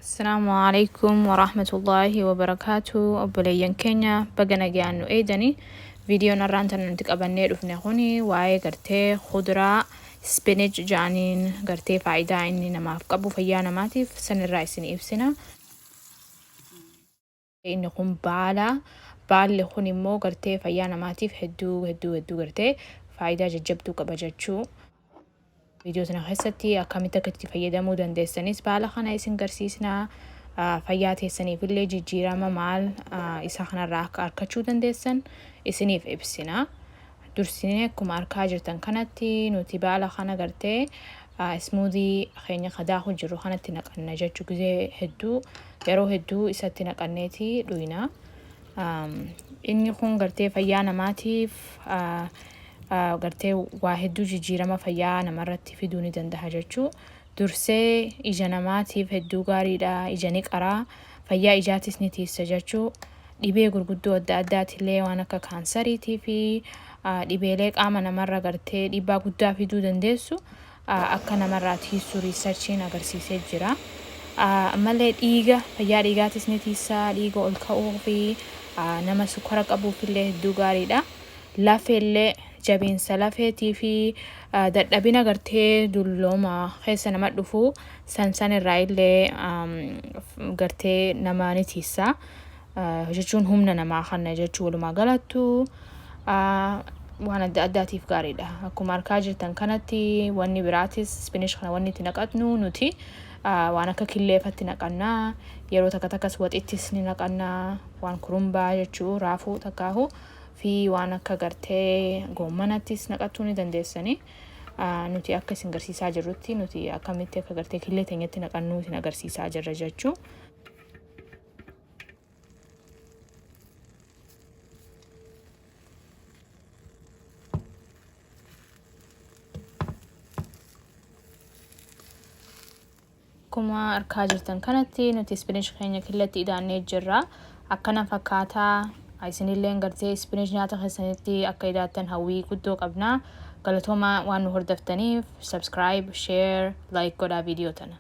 السلام عليكم ورحمة الله وبركاته. أبوليان كينيا بقنا جانو إيداني فيديو نران تنتك أبني رفني خوني واي قرتي خضرة سبينج جانين قرتي فايدة إني نما فقبو فيانا ماتي في سن الرئيسين إبسنا إني قم بال خوني مو قرتي فيانا ماتي في هدو قرتي فايدة ججبتو قبجتشو فيديو تنا خيستي أكاميتا كتي فايدة مودن ديستانيس بالا خانا إسن قرسيسنا فياتي سني في اللي جيرا مال إساخنا راك أركتشو دن ديستان إسني في إبسنا درسيني كم أركاجرتن كانتي نوتي بالا خانا قرتي اسمودي خيني خداخو جرو خانا تنقلنا جاتشو كزي هدو يرو هدو إسا تنقلنيتي دوينا إني خون قرتي فيانا ماتيف قرتي واحدو جيرما فيانا مرتي في دوني دندها جاتشو درسي إجانا ماتيف هدو غاريدا إجانيك أرا فيا إجاتيس نتيسا جاتشو ديبي قرقودو أداتي اللي وانكا كانساريتي في dhibeelee qaama namarra gartee dhiibbaa guddaa fiduu dandeessu akka namarraa tiisuu riisarchiin agarsiisee jira. Ammallee dhiiga fayyaa dhiigaatis ni tiisaa, dhiiga ol ka'uu fi nama sukkara qabuufillee hedduu gaariidha. Lafeellee jabeessa lafeetii fi dadhabina gartee dullooma keessa nama dhufu sansan irraa illee gartee nama ni tiisaa. Jechuun humna namaa kana jechuu walumaa galattu. waan adda addaatiif gaariidha. Akkuma arkaa jirtan kanatti wanni biraatis spinach kana wanni itti naqatnu nuti waan akka killeefatti naqannaa, yeroo takka takkas waxittis ni naqannaa, waan kurumbaa jechuu raafuu takkaahu fi waan akka gartee goommanattis naqatuu ni dandeessani. Nuti akka isin agarsiisaa jirrutti nuti akkamitti akka gartee killee teenyatti naqannuu isin agarsiisaa jirra jechuu. Akkuma arkaa jirtan kanatti nuti spinach keenya killeetti idaannee jirra. Akkana fakkaataa isinillee gartee spinach nyaata keessanitti akka idaattan hawwii guddoo qabna. Galatooma waan nu hordoftaniif subscribe, share, like godhaa viidiyoo tana.